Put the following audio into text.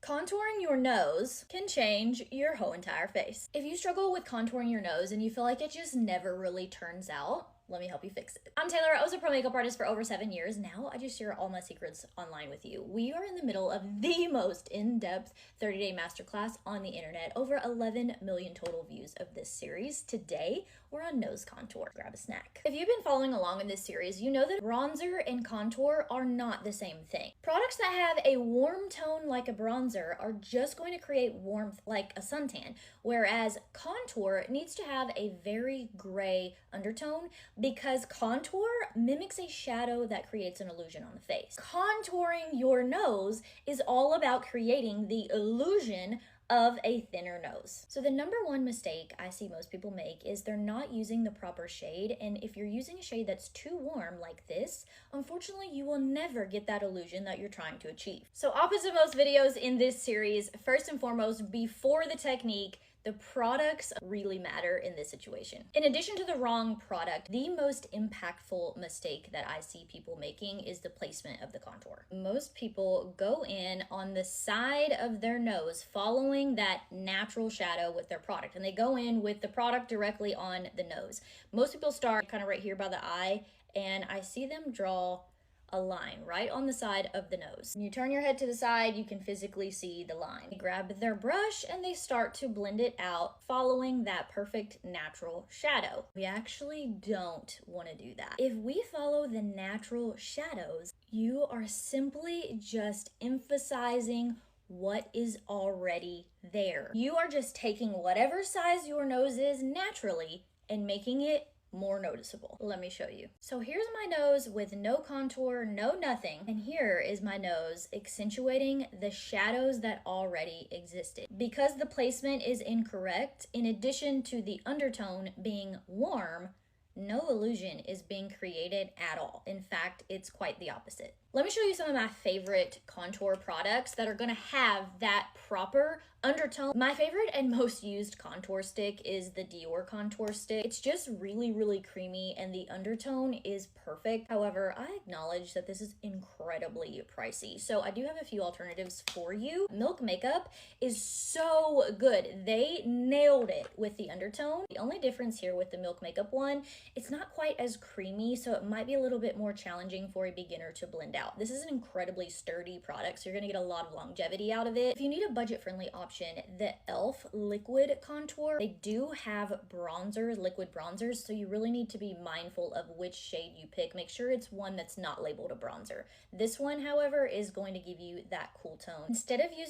Contouring your nose can change your whole entire face. If you struggle with contouring your nose and you feel like it just never really turns out, let me help you fix it. I'm Taylor. I was a pro makeup artist for over 7 years. Now I just share all my secrets online with you. We are in the middle of the most in-depth 30-day masterclass on the internet. Over 11 million total views of this series. Today, we're on nose contour. Grab a snack. If you've been following along in this series, you know that bronzer and contour are not the same thing. Products that have a warm tone like a bronzer are just going to create warmth like a suntan, whereas contour needs to have a very gray undertone because contour mimics a shadow that creates an illusion on the face. Contouring your nose is all about creating the illusion of a thinner nose. So the number one mistake I see most people make is they're not using the proper shade, and if you're using a shade that's too warm like this, unfortunately you will never get that illusion that you're trying to achieve. So opposite most videos in this series, first and foremost, before the technique, the products really matter in this situation. In addition to the wrong product, the most impactful mistake that I see people making is the placement of the contour. Most people go in on the side of their nose following that natural shadow with their product, and they go in with the product directly on the nose. Most people start kind of right here by the eye, and I see them draw a line right on the side of the nose. When you turn your head to the side, you can physically see the line. They grab their brush and they start to blend it out following that perfect natural shadow. We actually don't want to do that. If we follow the natural shadows, you are simply just emphasizing what is already there. You are just taking whatever size your nose is naturally and making it more noticeable. Let me show you. So here's my nose with no contour, no nothing, and here is my nose accentuating the shadows that already existed. Because the placement is incorrect, in addition to the undertone being warm, no illusion is being created at all. In fact, it's quite the opposite. Let me show you some of my favorite contour products that are gonna have that proper undertone. My favorite and most used contour stick is the Dior contour stick. It's just really, really creamy and the undertone is perfect. However, I acknowledge that this is incredibly pricey. So I do have a few alternatives for you. Milk Makeup is so good. They nailed it with the undertone. The only difference here with the Milk Makeup one, it's not quite as creamy, so it might be a little bit more challenging for a beginner to blend out. This is an incredibly sturdy product, so you're gonna get a lot of longevity out of it. If you need a budget-friendly option, the e.l.f. Liquid Contour, they do have bronzers, liquid bronzers, so you really need to be mindful of which shade you pick. Make sure it's one that's not labeled a bronzer. This one, however, is going to give you that cool tone. Instead of using